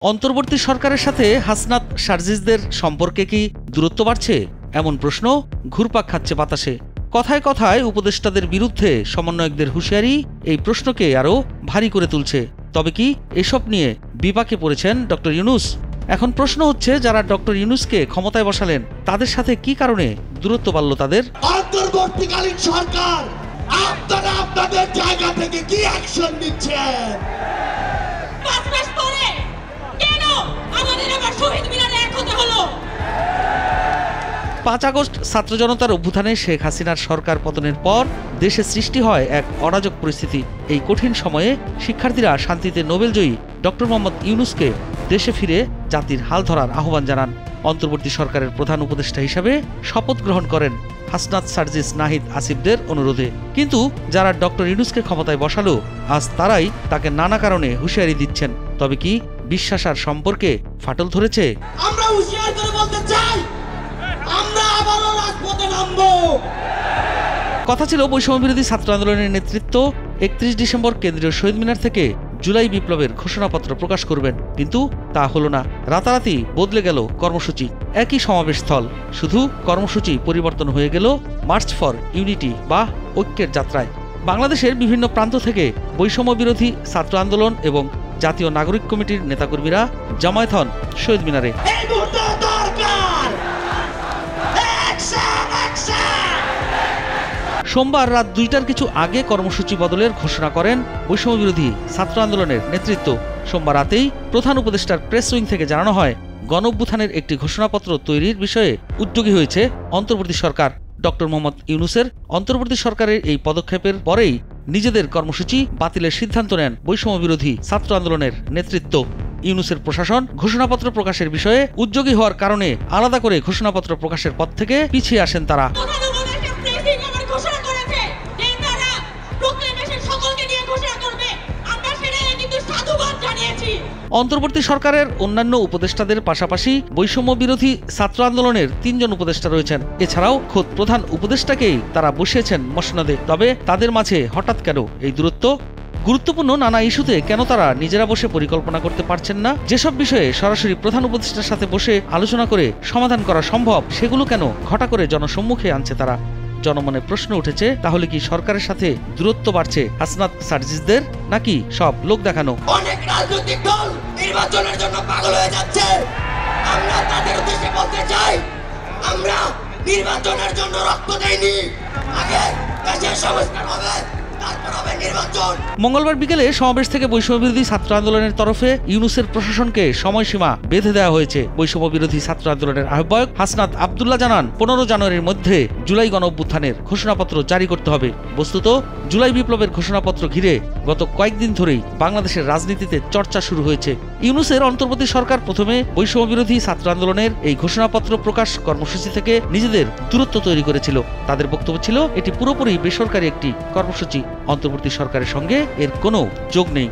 অন্তর্বর্তী সরকারের সাথে হাসনাত সার্জিসদের সম্পর্কে কি দূরত্ব বাড়ছে? এমন প্রশ্ন ঘুরপাক খাচ্ছে বাতাসে। কথায় কথায় উপদেষ্টাদের বিরুদ্ধে সমন্বয়কদের হুঁশিয়ারি এই প্রশ্নকে আরও ভারী করে তুলছে। তবে কি এসব নিয়ে বিপাকে পড়েছেন ডক্টর ইউনূস? এখন প্রশ্ন হচ্ছে, যারা ডক্টর ইউনূসকে ক্ষমতায় বসালেন তাদের সাথে কি কারণে দূরত্ব বাড়ল তাদের? অন্তর্বর্তীকালীন সরকার আপনারা আপনাদের জায়গা থেকে কি অ্যাকশন নিচ্ছেন? 5 মাস পরে কেন আমাদের আবার শহীদ মিনারে এক হতে হলো? 5 আগস্ট ছাত্র জনতার অভ্যুত্থানে শেখ হাসিনার সরকার পতনের পর দেশে সৃষ্টি হয় এক অরাজক পরিস্থিতি। এই কঠিন সময়ে শিক্ষার্থীরা শান্তিতে নোবেলজয়ী ডক্টর মোহাম্মদ ইউনূসকে দেশে ফিরে জাতির হাল ধরার আহ্বান জানান। অন্তর্বর্তী সরকারের প্রধান উপদেষ্টা হিসাবে শপথ গ্রহণ করেন হাসনাত সার্জিস নাহিদ আসিফদের অনুরোধে। কিন্তু যারা ডক্টর ইউনূসকে ক্ষমতায় বসালো আজ তারাই তাকে নানা কারণে হুঁশিয়ারি দিচ্ছেন। তবে কি বিশ্বাস আর সম্পর্কে ফাটল ধরেছে? আমরা হুঁশিয়ার করে বলতে চাই, আমরা আবারও রাজপথে নামবো। কথা ছিল বৈষম্যবিরোধী ছাত্র আন্দোলনের নেতৃত্ব 31 ডিসেম্বর কেন্দ্রীয় শহীদ মিনার থেকে জুলাই বিপ্লবের ঘোষণাপত্র প্রকাশ করবেন, কিন্তু তা হলো না। রাতারাতি বদলে গেল কর্মসূচি। একই সমাবেশস্থল, শুধু কর্মসূচি পরিবর্তন হয়ে গেল মার্চ ফর ইউনিটি বা ঐক্যের যাত্রায়। বাংলাদেশের বিভিন্ন প্রান্ত থেকে বৈষম্য বিরোধী ছাত্র আন্দোলন এবং জাতীয় নাগরিক কমিটির নেতাকর্মীরা জমায়েত হন শহীদ মিনারে। সোমবার রাত 2টার কিছু আগে কর্মসূচি বদলের ঘোষণা করেন বৈষম্য বিরোধী ছাত্র আন্দোলনের নেতৃত্ব। সোমবার রাতেই প্রধান উপদেষ্টার প্রেস উইং থেকে জানানো হয়, গণঅভ্যুত্থানের একটি ঘোষণাপত্র তৈরির বিষয়ে উদ্যোগী হয়েছে অন্তর্বর্তী সরকার। ডক্টর মোহাম্মদ ইউনূসের অন্তর্বর্তী সরকারের এই পদক্ষেপের পরেই নিজেদের কর্মসূচি বাতিলের সিদ্ধান্ত নেন বৈষম্য বিরোধী ছাত্র আন্দোলনের নেতৃত্ব। ইউনূসের প্রশাসন ঘোষণাপত্র প্রকাশের বিষয়ে উদ্যোগী হওয়ার কারণে আলাদা করে ঘোষণাপত্র প্রকাশের পথ থেকে পিছিয়ে আসেন তারা। অন্তর্বর্তী সরকারের অন্যান্য উপদেষ্টাদের পাশাপাশি বৈষম্য বিরোধী ছাত্র আন্দোলনের 3 জন উপদেষ্টা রয়েছেন। এছাড়াও খোদ প্রধান উপদেষ্টাকেই তারা বসিয়েছেন মসনদে। তবে তাদের মাঝে হঠাৎ কেন এই দূরত্ব? গুরুত্বপূর্ণ নানা ইস্যুতে কেন তারা নিজেরা বসে পরিকল্পনা করতে পারছেন না? যেসব বিষয়ে সরাসরি প্রধান উপদেষ্টার সাথে বসে আলোচনা করে সমাধান করা সম্ভব, সেগুলো কেন ঘটা করে জনসম্মুখে আনছে তারা? জনমনে প্রশ্ন উঠেছে, তাহলে কি সরকারের সাথে দূরত্ব বাড়ছে হাসনাত সার্জিসদের, নাকি সব লোক দেখানো? অনেক রাজনৈতিক দল নির্বাচনের জন্য পাগল হয়ে যাচ্ছে। আমরা তাদের উদ্দেশ্যে বলতে চাই, আমরা নির্বাচনের জন্য রক্ত দেইনি। আগে দেশের সংস্কার হবে, তারপর হবে নির্বাচন। মঙ্গলবার বিকেলে সমাবেশ থেকে বৈষম্য বিরোধী ছাত্র আন্দোলনের তরফে ইউনূসের প্রশাসনকে সময়সীমা বেঁধে দেওয়া হয়েছে। বৈষম্য বিরোধী ছাত্র আন্দোলনের আহ্বায়ক হাসনাত আব্দুল্লাহ জানান, 15 জানুয়ারির মধ্যে জুলাই গণঅভ্যুত্থানের ঘোষণাপত্র জারি করতে হবে। বস্তুত জুলাই বিপ্লবের ঘোষণাপত্র ঘিরে গত কয়েকদিন ধরেই বাংলাদেশের রাজনীতিতে চর্চা শুরু হয়েছে। ইউনূসের অন্তর্বর্তী সরকার প্রথমে বৈষম্য বিরোধী ছাত্র আন্দোলনের এই ঘোষণাপত্র প্রকাশ কর্মসূচি থেকে নিজেদের দূরত্ব তৈরি করেছিল। তাদের বক্তব্য ছিল, এটি পুরোপুরি বেসরকারি একটি কর্মসূচি, অন্তর্বর্তী সরকারের সঙ্গে এর কোনো যোগ নেই।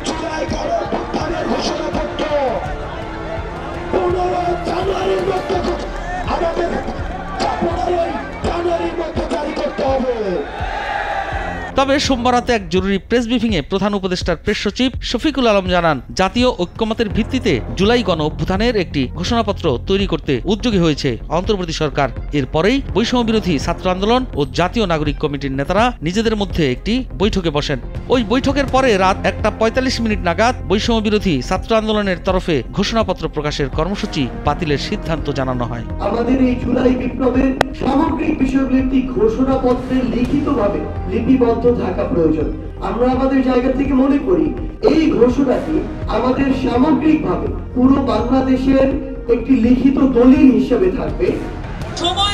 তবে সোমবার রাতে এক জরুরি প্রেস ব্রিফিংয়ে প্রধান উপদেষ্টার প্রেস সচিব শফিকুল আলম জানান, জাতীয় ঐক্যমতের ভিত্তিতে জুলাই গণ অভ্যুত্থানের একটি ঘোষণাপত্র তৈরি করতে উদ্যোগী হয়েছে অন্তর্বর্তী সরকার। এরপরেই বৈষম্য বিরোধী ছাত্র আন্দোলন ও জাতীয় নাগরিক কমিটির নেতারা নিজেদের মধ্যে একটি বৈঠকে বসেন। ওই বৈঠকের পরে রাত 1:45 নাগাদ বৈষম্য বিরোধী ছাত্র আন্দোলনের তরফে ঘোষণাপত্র প্রকাশের কর্মসূচি বাতিলের সিদ্ধান্ত জানানো হয়। আমাদের এই জুলাই বিপ্লবের সামগ্রিক বিষয়গুলো একটি ঘোষণাপত্রে লিখিতভাবে লিপিবদ্ধ থাকা প্রয়োজন। আমরা আমাদের জায়গা থেকে মনে করি এই ঘোষণাটি আমাদের সামগ্রিকভাবে পুরো বাংলাদেশের একটি লিখিত দলিল হিসেবে থাকবে। সময়